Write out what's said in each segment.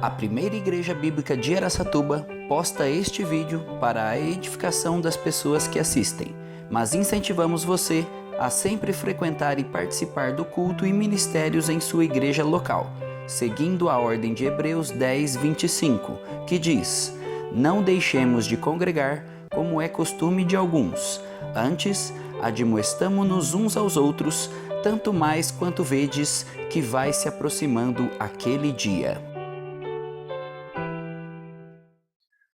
A primeira igreja bíblica de Araçatuba posta este vídeo para a edificação das pessoas que assistem, mas incentivamos você a sempre frequentar e participar do culto e ministérios em sua igreja local, seguindo a ordem de Hebreus 10:25, que diz: "Não deixemos de congregar, como é costume de alguns, antes admoestamo-nos uns aos outros, tanto mais quanto vedes que vai se aproximando aquele dia."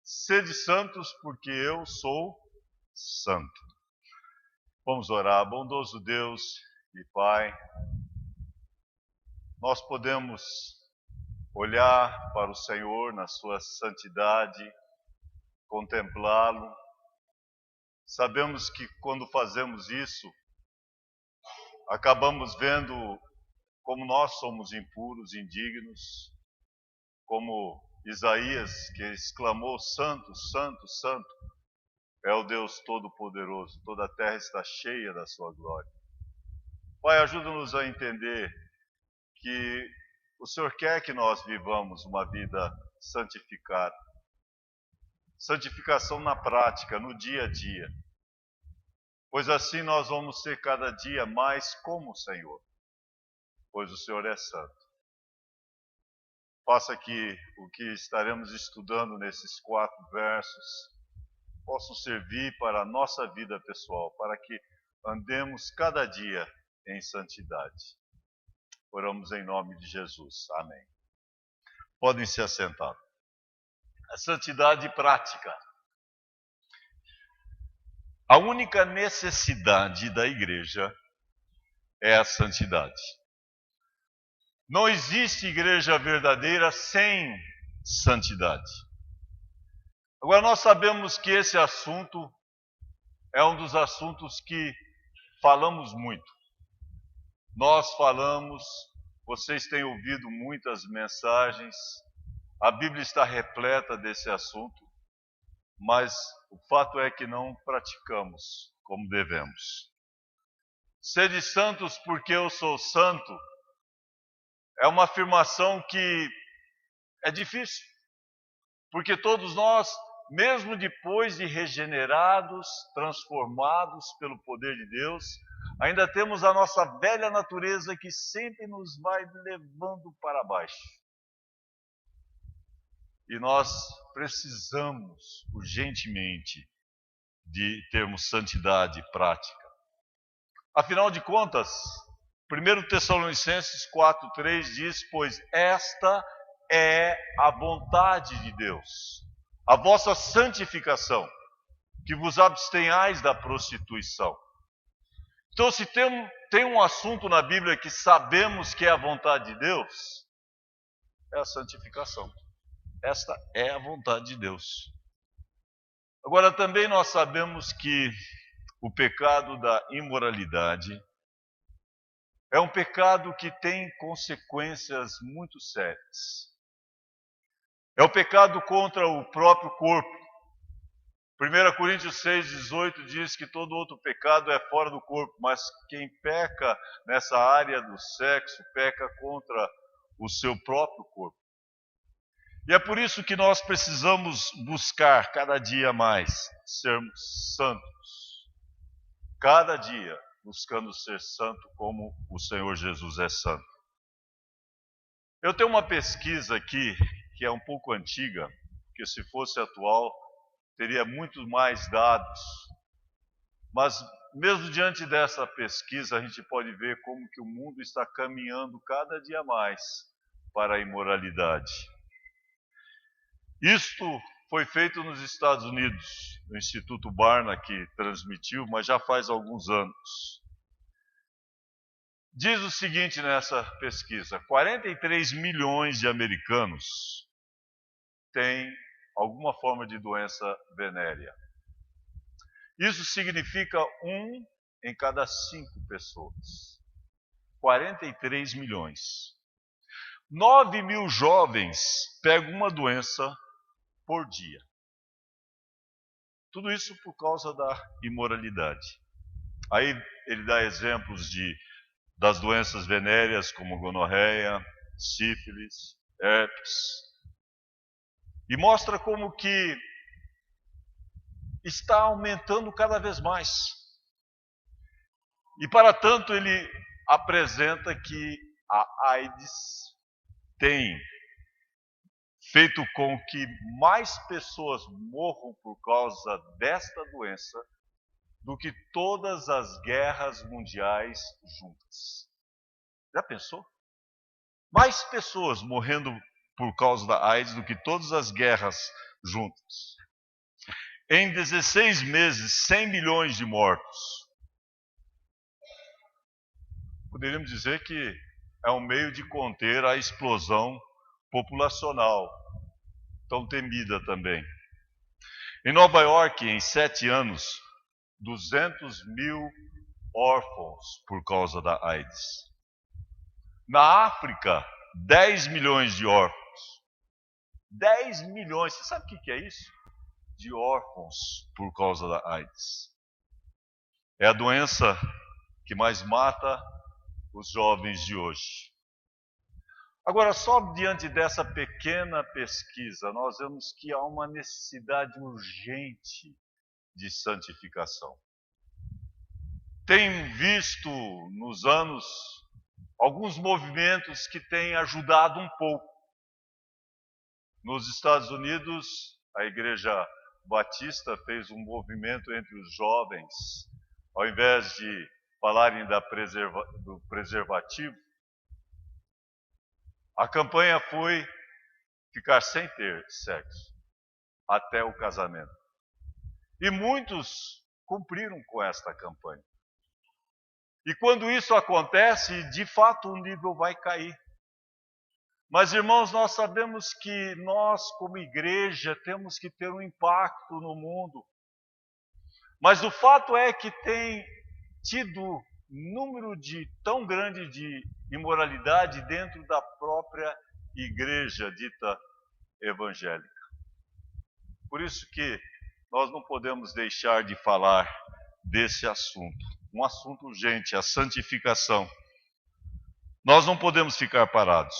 Sede santos, porque eu sou santo. Vamos orar. Bondoso Deus e Pai, nós podemos olhar para o Senhor na sua santidade, contemplá-lo. Sabemos que quando fazemos isso, acabamos vendo como nós somos impuros, indignos, como Isaías, que exclamou: Santo, Santo, Santo, é o Deus Todo-Poderoso, toda a terra está cheia da sua glória. Pai, ajuda-nos a entender que o Senhor quer que nós vivamos uma vida santificada. Santificação na prática, no dia a dia. Pois assim nós vamos ser cada dia mais como o Senhor, pois o Senhor é santo. Faça que o que estaremos estudando nesses 4 versos possam servir para a nossa vida pessoal, para que andemos cada dia em santidade. Oramos em nome de Jesus. Amém. Podem se assentar. A santidade prática. A única necessidade da igreja é a santidade. Não existe igreja verdadeira sem santidade. Agora, nós sabemos que esse assunto é um dos assuntos que falamos muito. Nós falamos, vocês têm ouvido muitas mensagens, a Bíblia está repleta desse assunto, mas o fato é que não praticamos como devemos. Sede santos porque eu sou santo é uma afirmação que é difícil, porque todos nós, mesmo depois de regenerados, transformados pelo poder de Deus, ainda temos a nossa velha natureza que sempre nos vai levando para baixo. E nós precisamos urgentemente de termos santidade prática. Afinal de contas, 1 Tessalonicenses 4:3 diz: pois esta é a vontade de Deus, a vossa santificação, que vos abstenhais da prostituição. Então, se tem um assunto na Bíblia que sabemos que é a vontade de Deus, é a santificação. Esta é a vontade de Deus. Agora, também nós sabemos que o pecado da imoralidade é um pecado que tem consequências muito sérias. É o pecado contra o próprio corpo. 1 Coríntios 6:18 diz que todo outro pecado é fora do corpo, mas quem peca nessa área do sexo, peca contra o seu próprio corpo. E é por isso que nós precisamos buscar cada dia mais sermos santos. Cada dia buscando ser santo como o Senhor Jesus é santo. Eu tenho uma pesquisa aqui que é um pouco antiga, porque se fosse atual teria muito mais dados. Mas mesmo diante dessa pesquisa a gente pode ver como que o mundo está caminhando cada dia mais para a imoralidade. Isto foi feito nos Estados Unidos, no Instituto Barna que transmitiu, mas já faz alguns anos. Diz o seguinte nessa pesquisa: 43 milhões de americanos têm alguma forma de doença venérea. Isso significa 1 em cada 5 pessoas. 43 milhões. 9 mil jovens pegam uma doença por dia. Tudo isso por causa da imoralidade. Aí ele dá exemplos das doenças venéreas como gonorreia, sífilis, herpes, E mostra como que está aumentando cada vez mais. E para tanto ele apresenta que a AIDS tem feito com que mais pessoas morram por causa desta doença do que todas as guerras mundiais juntas. Já pensou? Mais pessoas morrendo por causa da AIDS do que todas as guerras juntas. Em 16 meses, 100 milhões de mortos. Poderíamos dizer que é um meio de conter a explosão populacional, tão temida também. Em Nova York, em 7 anos, 200 mil órfãos por causa da AIDS. Na África, 10 milhões de órfãos. 10 milhões, você sabe o que é isso? De órfãos por causa da AIDS. É a doença que mais mata os jovens de hoje. Agora, só diante dessa pequena pesquisa, nós vemos que há uma necessidade urgente de santificação. Tem visto nos anos alguns movimentos que têm ajudado um pouco. Nos Estados Unidos, a Igreja Batista fez um movimento entre os jovens, ao invés de falarem do preservativo, a campanha foi ficar sem ter sexo até o casamento. E muitos cumpriram com esta campanha. E quando isso acontece, de fato o nível vai cair. Mas, irmãos, nós sabemos que nós, como igreja, temos que ter um impacto no mundo. Mas o fato é que tem tido número tão grande de imoralidade dentro da própria igreja dita evangélica. Por isso que nós não podemos deixar de falar desse assunto. Um assunto urgente, a santificação. Nós não podemos ficar parados.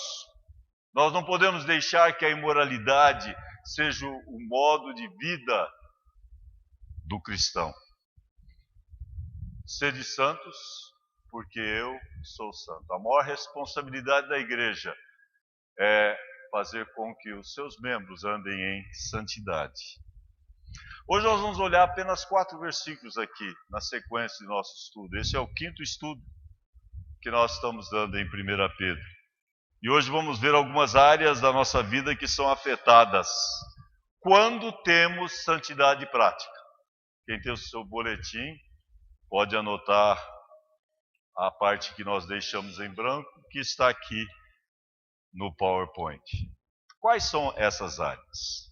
Nós não podemos deixar que a imoralidade seja o modo de vida do cristão. Sede santos, porque eu sou santo. A maior responsabilidade da igreja é fazer com que os seus membros andem em santidade. Hoje nós vamos olhar apenas 4 versículos aqui, na sequência de nosso estudo. Esse é o 5º estudo que nós estamos dando em 1 Pedro. E hoje vamos ver algumas áreas da nossa vida que são afetadas quando temos santidade prática. Quem tem o seu boletim pode anotar a parte que nós deixamos em branco, que está aqui no PowerPoint. Quais são essas áreas?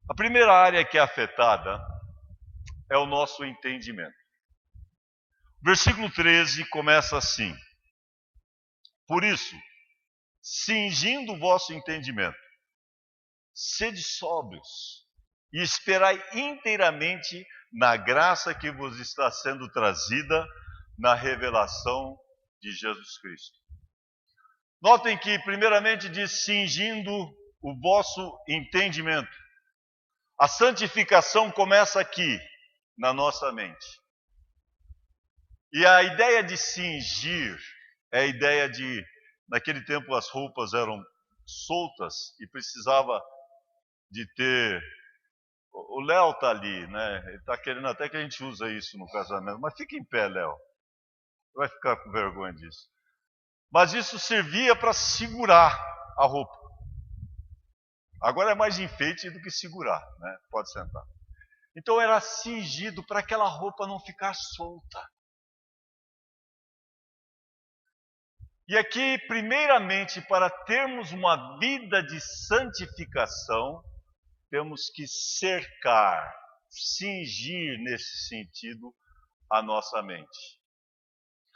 A primeira área que é afetada é o nosso entendimento. Versículo 13 começa assim: Por isso, cingindo o vosso entendimento, sede sóbrios e esperai inteiramente na graça que vos está sendo trazida na revelação de Jesus Cristo. Notem que primeiramente diz cingindo o vosso entendimento. A santificação começa aqui, na nossa mente. E a ideia de cingir é a ideia de, naquele tempo as roupas eram soltas e precisava de ter... O Léo está ali, né? Ele está querendo até que a gente use isso no casamento. Mas fica em pé, Léo. Vai ficar com vergonha disso. Mas isso servia para segurar a roupa. Agora é mais enfeite do que segurar, né? Pode sentar. Então era cingido para aquela roupa não ficar solta. E aqui, primeiramente, para termos uma vida de santificação, temos que cercar, cingir nesse sentido a nossa mente.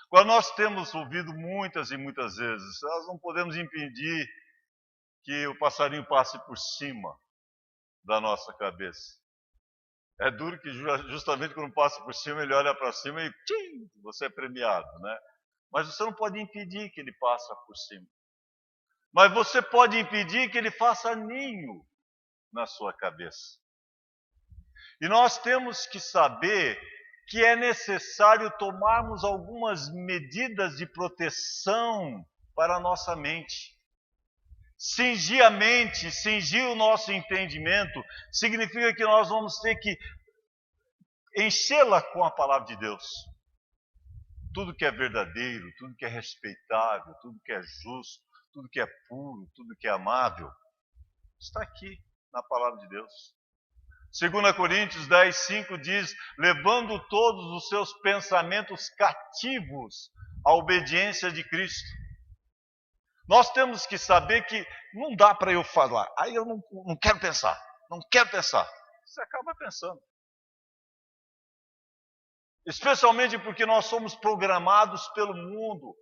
Agora, nós temos ouvido muitas e muitas vezes, nós não podemos impedir que o passarinho passe por cima da nossa cabeça. É duro que justamente quando passa por cima, ele olha para cima e tchim, você é premiado, né? Mas você não pode impedir que ele passe por cima. Mas você pode impedir que ele faça ninho na sua cabeça. E nós temos que saber que é necessário tomarmos algumas medidas de proteção para a nossa mente. Cingir a mente, cingir o nosso entendimento, significa que nós vamos ter que enchê-la com a palavra de Deus. Tudo que é verdadeiro, tudo que é respeitável, tudo que é justo, tudo que é puro, tudo que é amável, está aqui na palavra de Deus. 2 Coríntios 10:5 diz: levando todos os seus pensamentos cativos à obediência de Cristo. Nós temos que saber que não dá para eu falar, aí eu não quero pensar, não quero pensar. Você acaba pensando. Especialmente porque nós somos programados pelo mundo.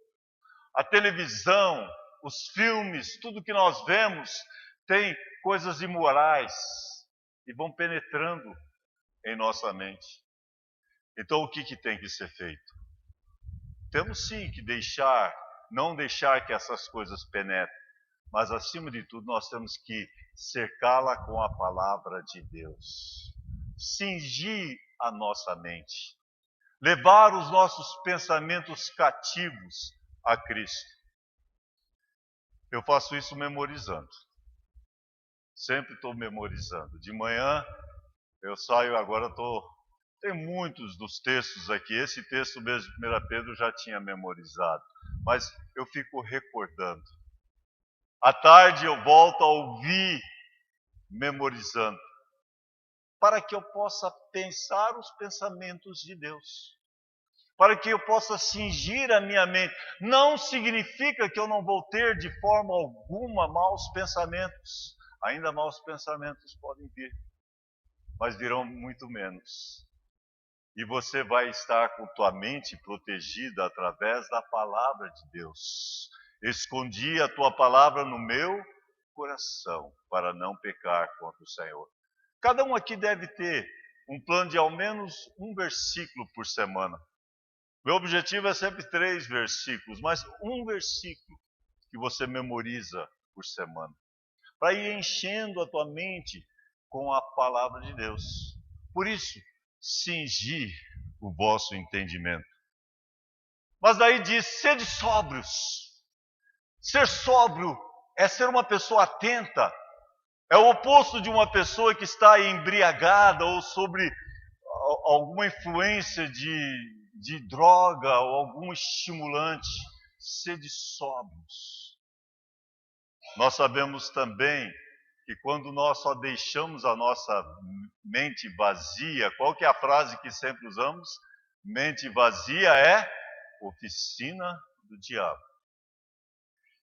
A televisão, os filmes, tudo que nós vemos tem coisas imorais e vão penetrando em nossa mente. Então o que tem que ser feito? Temos sim que não deixar que essas coisas penetrem, mas acima de tudo nós temos que cercá-la com a palavra de Deus. Cingir a nossa mente. Levar os nossos pensamentos cativos a Cristo. Eu faço isso memorizando. Sempre estou memorizando. De manhã eu saio, agora tem muitos dos textos aqui. Esse texto mesmo de 1 Pedro eu já tinha memorizado. Mas eu fico recordando. À tarde eu volto a ouvir, memorizando. Para que eu possa pensar os pensamentos de Deus. Para que eu possa cingir a minha mente. Não significa que eu não vou ter de forma alguma maus pensamentos. Ainda maus pensamentos podem vir, mas virão muito menos. E você vai estar com tua mente protegida através da palavra de Deus. Escondi a tua palavra no meu coração, para não pecar contra o Senhor. Cada um aqui deve ter um plano de ao menos um versículo por semana. Meu objetivo é sempre 3 versículos, mas um versículo que você memoriza por semana. Para ir enchendo a tua mente com a palavra de Deus. Por isso, cingir o vosso entendimento. Mas daí diz, sede sóbrios. Ser sóbrio é ser uma pessoa atenta. É o oposto de uma pessoa que está embriagada ou sobre alguma influência de droga ou algum estimulante. Sede sóbrios. Nós sabemos também que quando nós só deixamos a nossa mente vazia, qual que é a frase que sempre usamos? Mente vazia é oficina do diabo.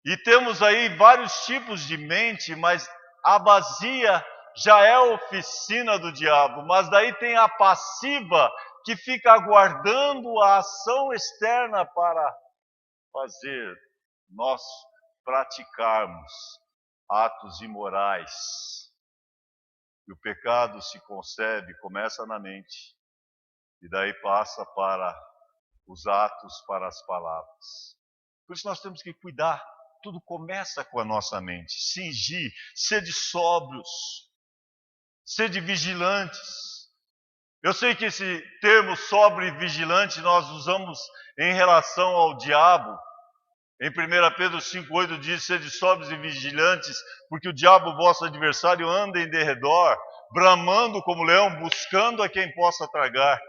E temos aí vários tipos de mente, mas a vazia já é oficina do diabo. Mas daí tem a passiva, que fica aguardando a ação externa para fazer nós praticarmos atos imorais. E o pecado se concebe, começa na mente, e daí passa para os atos, para as palavras. Por isso nós temos que cuidar, tudo começa com a nossa mente. Cingir, sede sóbrios, sede vigilantes. Eu sei que esse termo sóbrio e vigilante nós usamos em relação ao diabo. Em 1 Pedro 5,8 diz, sede sóbrios e vigilantes, porque o diabo, vosso adversário, anda em derredor, bramando como leão, buscando a quem possa tragar.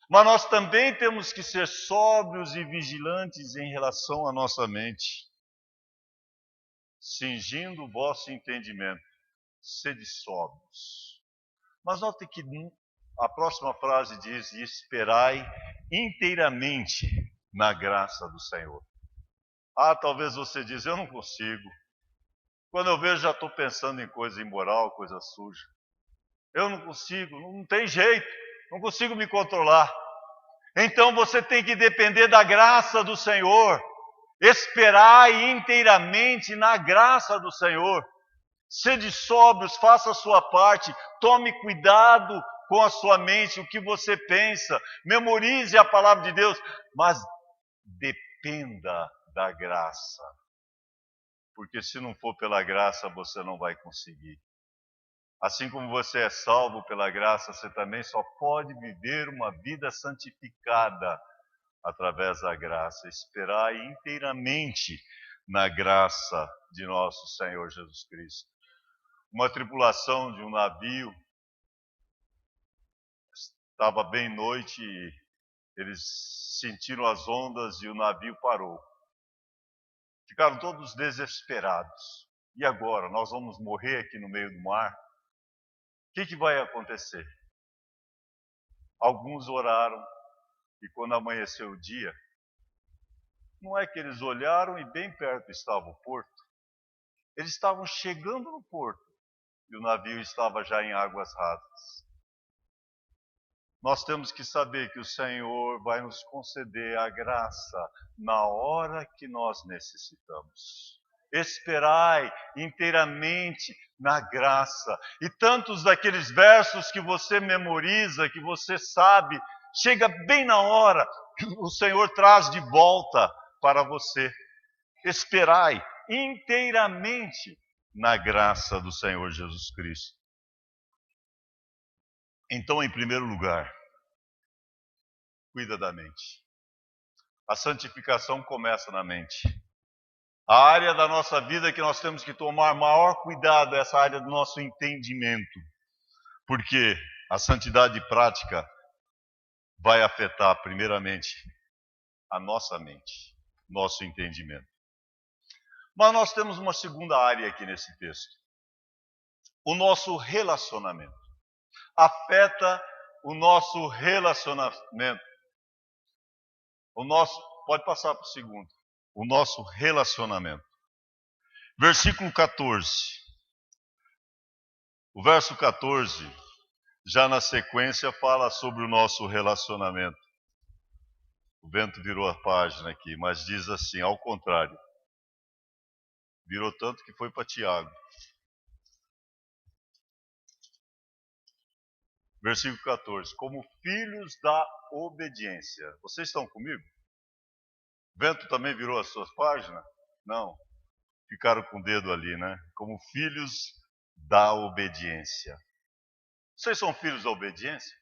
Mas nós também temos que ser sóbrios e vigilantes em relação à nossa mente. Cingindo o vosso entendimento, sede sóbrios. Mas note que a próxima frase diz, e esperai inteiramente na graça do Senhor. Talvez você diz, eu não consigo. Quando eu vejo, já estou pensando em coisa imoral, coisa suja. Eu não consigo, não tem jeito, não consigo me controlar. Então você tem que depender da graça do Senhor. Esperai inteiramente na graça do Senhor. Sede sóbrios, faça a sua parte, tome cuidado com a sua mente, o que você pensa, memorize a palavra de Deus, mas dependa da graça. Porque se não for pela graça, você não vai conseguir. Assim como você é salvo pela graça, você também só pode viver uma vida santificada através da graça. Esperar inteiramente na graça de nosso Senhor Jesus Cristo. Uma tripulação de um navio, estava bem noite e eles sentiram as ondas e o navio parou. Ficaram todos desesperados. E agora? Nós vamos morrer aqui no meio do mar? O que vai acontecer? Alguns oraram e quando amanheceu o dia, não é que eles olharam e bem perto estava o porto? Eles estavam chegando no porto e o navio estava já em águas rasas. Nós temos que saber que o Senhor vai nos conceder a graça na hora que nós necessitamos. Esperai inteiramente na graça. E tantos daqueles versos que você memoriza, que você sabe, chega bem na hora, o Senhor traz de volta para você. Esperai inteiramente na graça do Senhor Jesus Cristo. Então, em primeiro lugar, cuida da mente. A santificação começa na mente. A área da nossa vida que nós temos que tomar maior cuidado é essa área do nosso entendimento. Porque a santidade prática vai afetar primeiramente a nossa mente, nosso entendimento. Mas nós temos uma segunda área aqui nesse texto. O nosso relacionamento. Afeta o nosso relacionamento. Pode passar para o segundo. O nosso relacionamento. Versículo 14. O verso 14, já na sequência, fala sobre o nosso relacionamento. O vento virou a página aqui, mas diz assim, ao contrário. Virou tanto que foi para Tiago. Versículo 14. Como filhos da obediência. Vocês estão comigo? O vento também virou a sua página? Não. Ficaram com o dedo ali, né? Como filhos da obediência. Vocês são filhos da obediência?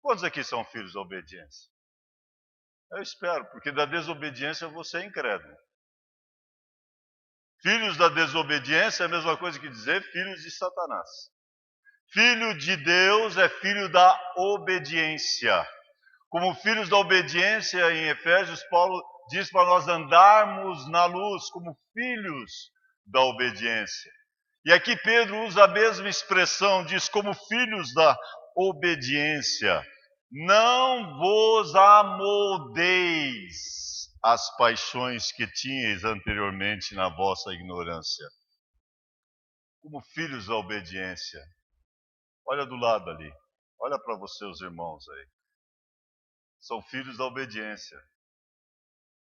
Quantos aqui são filhos da obediência? Eu espero, porque da desobediência você é incrédulo. Filhos da desobediência é a mesma coisa que dizer filhos de Satanás. Filho de Deus é filho da obediência. Como filhos da obediência, em Efésios, Paulo diz para nós andarmos na luz, como filhos da obediência. E aqui Pedro usa a mesma expressão, diz como filhos da obediência. Não vos amoldeis às paixões que tinhais anteriormente na vossa ignorância. Como filhos da obediência. Olha do lado ali. Olha para você, os irmãos aí. São filhos da obediência.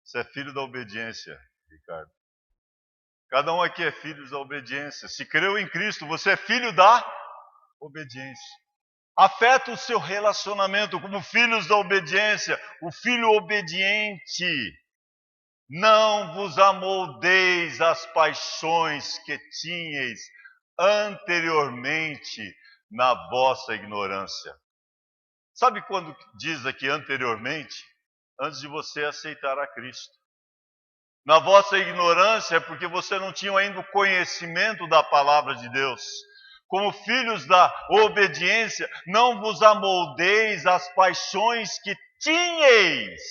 Você é filho da obediência, Ricardo. Cada um aqui é filho da obediência. Se creu em Cristo, você é filho da obediência. Afeta o seu relacionamento como filhos da obediência. O filho obediente. Não vos amoldeis às paixões que tinhais anteriormente na vossa ignorância. Sabe quando diz aqui anteriormente? Antes de você aceitar a Cristo. Na vossa ignorância é porque você não tinha ainda o conhecimento da palavra de Deus. Como filhos da obediência, não vos amoldeis às paixões que tinhais.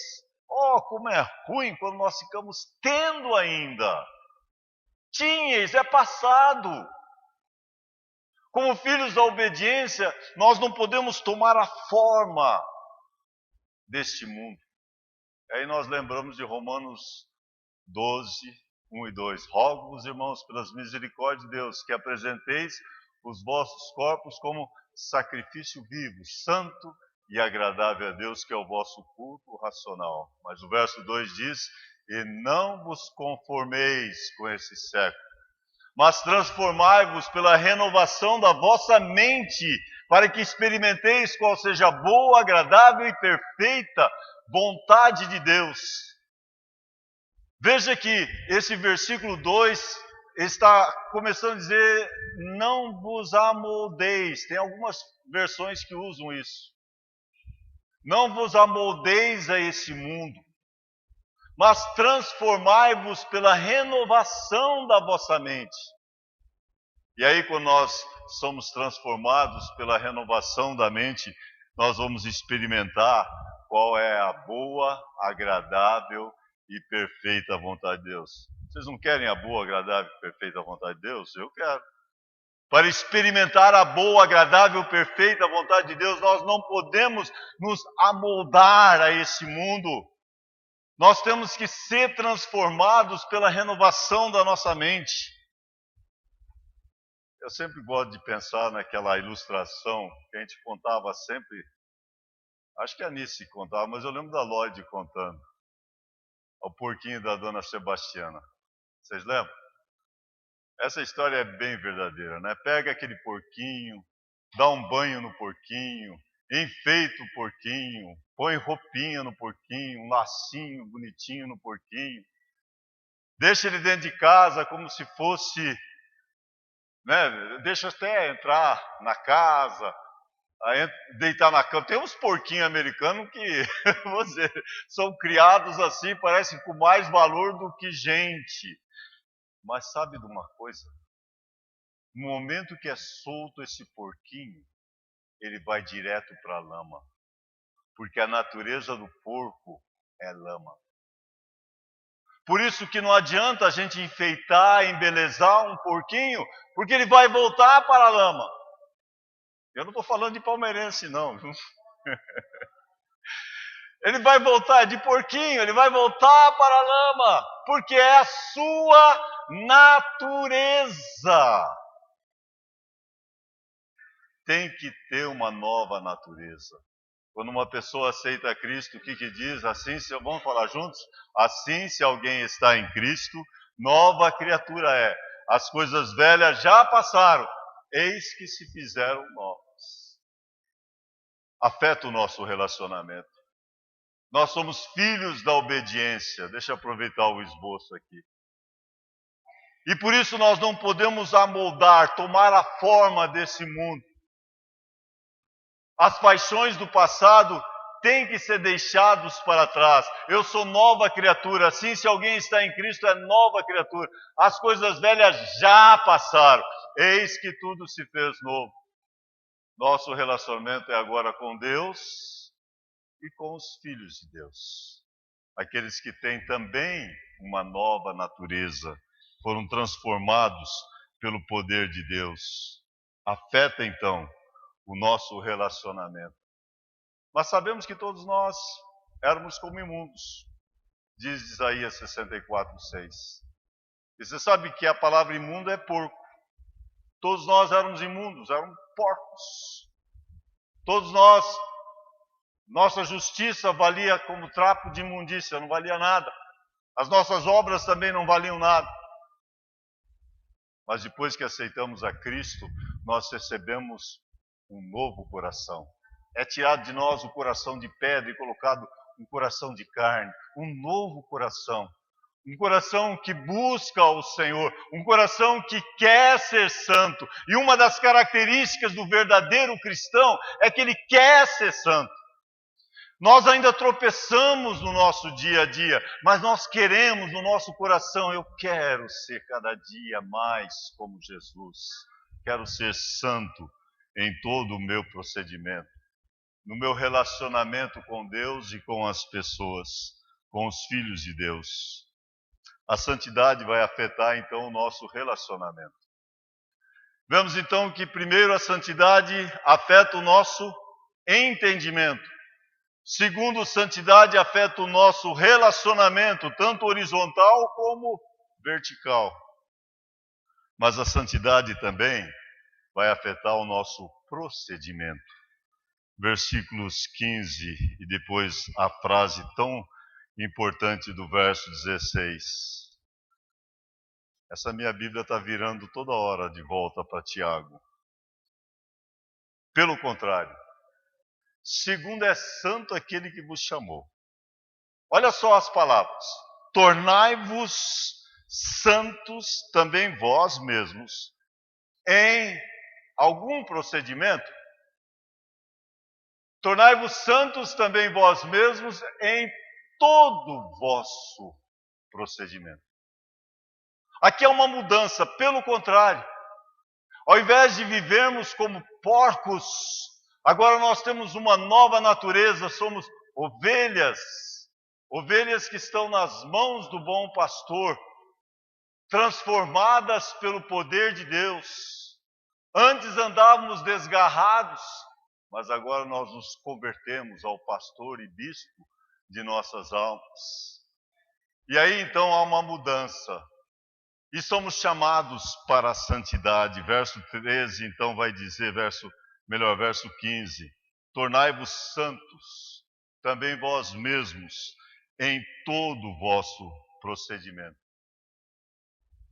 Oh, como é ruim quando nós ficamos tendo ainda. Tinhais, é passado. Como filhos da obediência, nós não podemos tomar a forma deste mundo. Aí nós lembramos de Romanos 12, 1 e 2. Rogo-vos, irmãos, pelas misericórdias de Deus, que apresenteis os vossos corpos como sacrifício vivo, santo e agradável a Deus, que é o vosso culto racional. Mas o verso 2 diz, e não vos conformeis com esse século, mas transformai-vos pela renovação da vossa mente, para que experimenteis qual seja a boa, agradável e perfeita vontade de Deus. Veja que esse versículo 2 está começando a dizer, não vos amoldeis. Tem algumas versões que usam isso. Não vos amoldeis a esse mundo, mas transformai-vos pela renovação da vossa mente. E aí, quando nós somos transformados pela renovação da mente, nós vamos experimentar qual é a boa, agradável e perfeita vontade de Deus. Vocês não querem a boa, agradável e perfeita vontade de Deus? Eu quero. Para experimentar a boa, agradável e perfeita vontade de Deus, nós não podemos nos amoldar a esse mundo. Nós temos que ser transformados pela renovação da nossa mente. Eu sempre gosto de pensar naquela ilustração que a gente contava sempre. Acho que a Nice contava, mas eu lembro da Lloyd contando. O porquinho da dona Sebastiana. Vocês lembram? Essa história é bem verdadeira, né? Pega aquele porquinho, dá um banho no porquinho, enfeita o porquinho, põe roupinha no porquinho, um lacinho bonitinho no porquinho. Deixa ele dentro de casa como se fosse, né? Deixa até entrar na casa, deitar na cama. Tem uns porquinhos americanos que você, são criados assim, parecem com mais valor do que gente. Mas sabe de uma coisa? No momento que é solto esse porquinho, ele vai direto para a lama. Porque a natureza do porco é lama. Por isso que não adianta a gente enfeitar, embelezar um porquinho, porque ele vai voltar para a lama. Eu não estou falando de palmeirense, não. Ele vai voltar de porquinho, ele vai voltar para a lama, porque é a sua natureza. Tem que ter uma nova natureza. Quando uma pessoa aceita Cristo, o que diz? Assim, vamos falar juntos? Assim, se alguém está em Cristo, nova criatura é. As coisas velhas já passaram, eis que se fizeram novas. Afeta o nosso relacionamento. Nós somos filhos da obediência. Deixa eu aproveitar o esboço aqui. E por isso nós não podemos amoldar, tomar a forma desse mundo. As paixões do passado têm que ser deixadas para trás. Eu sou nova criatura. Assim, se alguém está em Cristo, é nova criatura. As coisas velhas já passaram. Eis que tudo se fez novo. Nosso relacionamento é agora com Deus e com os filhos de Deus. Aqueles que têm também uma nova natureza, foram transformados pelo poder de Deus. Afeta então o nosso relacionamento. Mas sabemos que todos nós éramos como imundos, diz Isaías 64:6. E você sabe que a palavra imundo é porco. Todos nós éramos imundos, éramos porcos. Todos nós, nossa justiça valia como trapo de imundícia, não valia nada. As nossas obras também não valiam nada. Mas depois que aceitamos a Cristo, nós recebemos um novo coração. É tirado de nós o coração de pedra e colocado um coração de carne, um novo coração. Um coração que busca o Senhor, um coração que quer ser santo. E uma das características do verdadeiro cristão é que ele quer ser santo. Nós ainda tropeçamos no nosso dia a dia, mas nós queremos no nosso coração, eu quero ser cada dia mais como Jesus. Quero ser santo em todo o meu procedimento, no meu relacionamento com Deus e com as pessoas, com os filhos de Deus. A santidade vai afetar então o nosso relacionamento. Vemos então que primeiro a santidade afeta o nosso entendimento. Segundo, santidade afeta o nosso relacionamento, tanto horizontal como vertical. Mas a santidade também vai afetar o nosso procedimento. Versículos 15 e depois a frase tão importante do verso 16. Essa minha Bíblia está virando toda hora de volta para Tiago. Pelo contrário, segundo é santo aquele que vos chamou. Olha só as palavras. Tornai-vos santos também vós mesmos em algum procedimento. Tornai-vos santos também vós mesmos em todo vosso procedimento. Aqui é uma mudança, pelo contrário. Ao invés de vivermos como porcos, agora nós temos uma nova natureza, somos ovelhas. Ovelhas que estão nas mãos do bom pastor, transformadas pelo poder de Deus. Antes andávamos desgarrados, mas agora nós nos convertemos ao pastor e bispo de nossas almas. E aí então há uma mudança. E somos chamados para a santidade. Verso 13 então vai dizer, verso 15. Tornai-vos santos, também vós mesmos, em todo o vosso procedimento.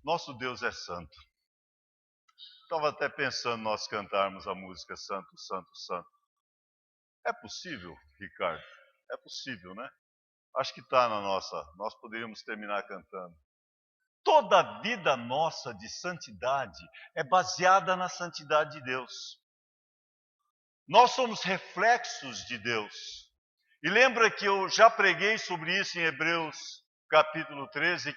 Nosso Deus é santo. Estava até pensando nós cantarmos a música Santo, Santo, Santo. É possível, Ricardo? É possível, né? Acho que está na nossa. Nós poderíamos terminar cantando. Toda a vida nossa de santidade é baseada na santidade de Deus. Nós somos reflexos de Deus. E lembra que eu já preguei sobre isso em Hebreus capítulo 13,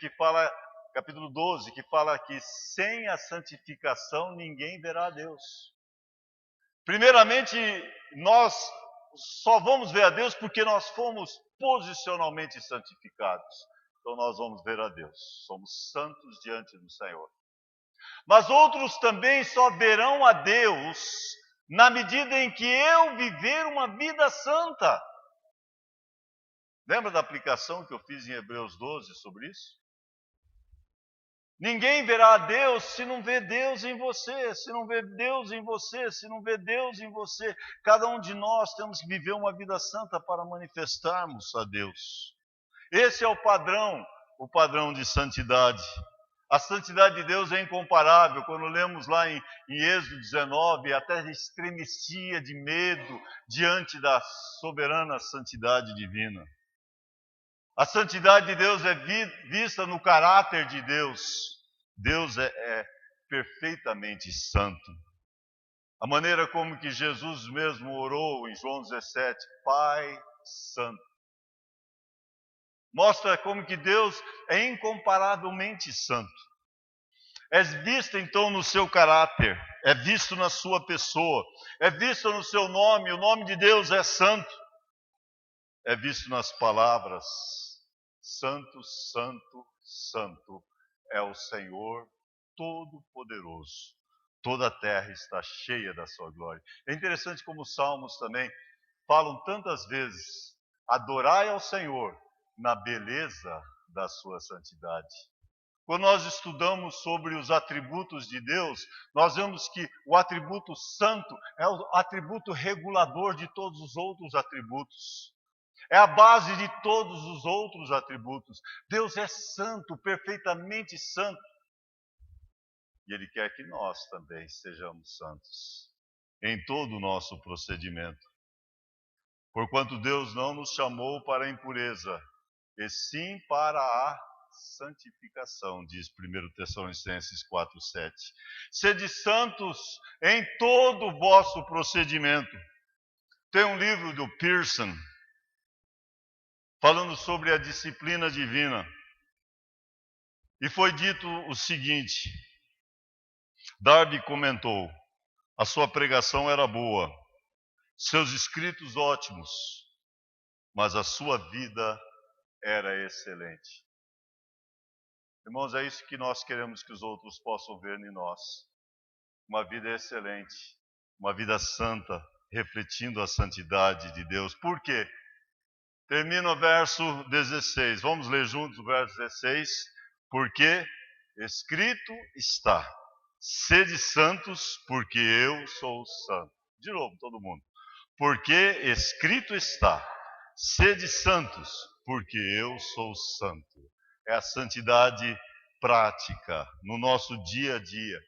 capítulo 12, que fala que sem a santificação ninguém verá a Deus. Primeiramente, nós só vamos ver a Deus porque nós fomos posicionalmente santificados. Então nós vamos ver a Deus. Somos santos diante do Senhor. Mas outros também só verão a Deus na medida em que eu viver uma vida santa. Lembra da aplicação que eu fiz em Hebreus 12 sobre isso? Ninguém verá a Deus se não vê Deus em você, se não vê Deus em você, se não vê Deus em você. Cada um de nós temos que viver uma vida santa para manifestarmos a Deus. Esse é o padrão de santidade. A santidade de Deus é incomparável. Quando lemos lá em Êxodo 19, até estremecia de medo diante da soberana santidade divina. A santidade de Deus é vista no caráter de Deus. Deus é perfeitamente santo. A maneira como que Jesus mesmo orou em João 17, Pai Santo. Mostra como que Deus é incomparavelmente santo. É visto então no seu caráter, é visto na sua pessoa, é visto no seu nome, o nome de Deus é santo. É visto nas palavras, Santo, Santo, Santo é o Senhor Todo-Poderoso. Toda a terra está cheia da sua glória. É interessante como os salmos também falam tantas vezes, adorai ao Senhor na beleza da sua santidade. Quando nós estudamos sobre os atributos de Deus, nós vemos que o atributo santo é o atributo regulador de todos os outros atributos. É a base de todos os outros atributos. Deus é santo, perfeitamente santo. E Ele quer que nós também sejamos santos em todo o nosso procedimento. Porquanto Deus não nos chamou para a impureza, e sim para a santificação, diz 1 Tessalonicenses 4:7. Sede santos em todo o vosso procedimento. Tem um livro do Pearson falando sobre a disciplina divina. E foi dito o seguinte: Darby comentou, a sua pregação era boa, seus escritos ótimos, mas a sua vida era excelente. Irmãos, é isso que nós queremos que os outros possam ver em nós. Uma vida excelente, uma vida santa, refletindo a santidade de Deus. Por quê? Termina o verso 16. Vamos ler juntos o verso 16. Porque escrito está, sede santos, porque eu sou santo. De novo, todo mundo. Porque escrito está, sede santos, porque eu sou santo. É a santidade prática, no nosso dia a dia.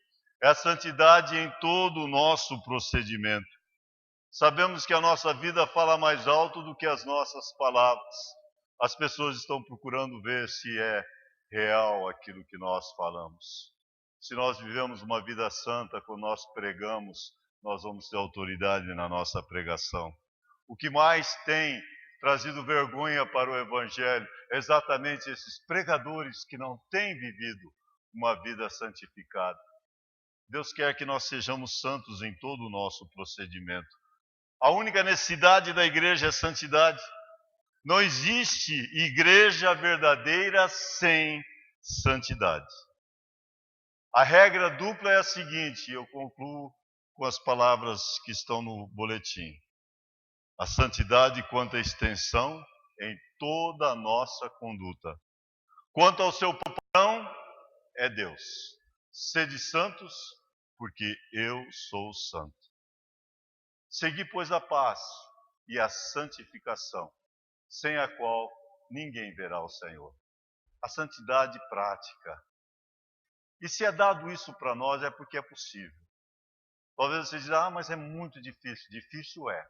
É a santidade em todo o nosso procedimento. Sabemos que a nossa vida fala mais alto do que as nossas palavras. As pessoas estão procurando ver se é real aquilo que nós falamos. Se nós vivemos uma vida santa, quando nós pregamos, nós vamos ter autoridade na nossa pregação. O que mais tem trazido vergonha para o Evangelho é exatamente esses pregadores que não têm vivido uma vida santificada. Deus quer que nós sejamos santos em todo o nosso procedimento. A única necessidade da igreja é santidade. Não existe igreja verdadeira sem santidade. A regra dupla é a seguinte, eu concluo com as palavras que estão no boletim. A santidade quanto à extensão em toda a nossa conduta. Quanto ao seu padrão, é Deus. Sede santos, porque eu sou santo. Segui, pois, a paz e a santificação, sem a qual ninguém verá o Senhor. A santidade prática. E se é dado isso para nós, é porque é possível. Talvez você diga, mas é muito difícil. Difícil é.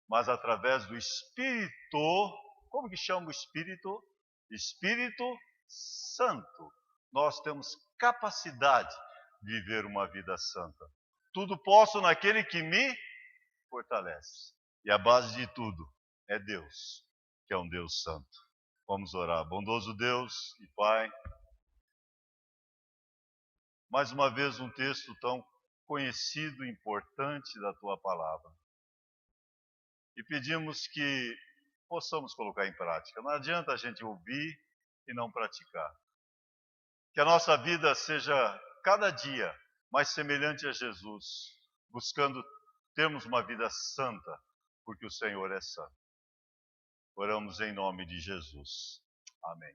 Mas através do Espírito, como que chama o Espírito? Espírito Santo. Nós temos capacidade de viver uma vida santa. Tudo posso naquele que me fortalece. E a base de tudo é Deus, que é um Deus santo. Vamos orar. Bondoso Deus e Pai, mais uma vez um texto tão conhecido e importante da Tua Palavra. E pedimos que possamos colocar em prática. Não adianta a gente ouvir e não praticar. Que a nossa vida seja cada dia mais semelhante a Jesus, buscando termos uma vida santa, porque o Senhor é santo. Oramos em nome de Jesus. Amém.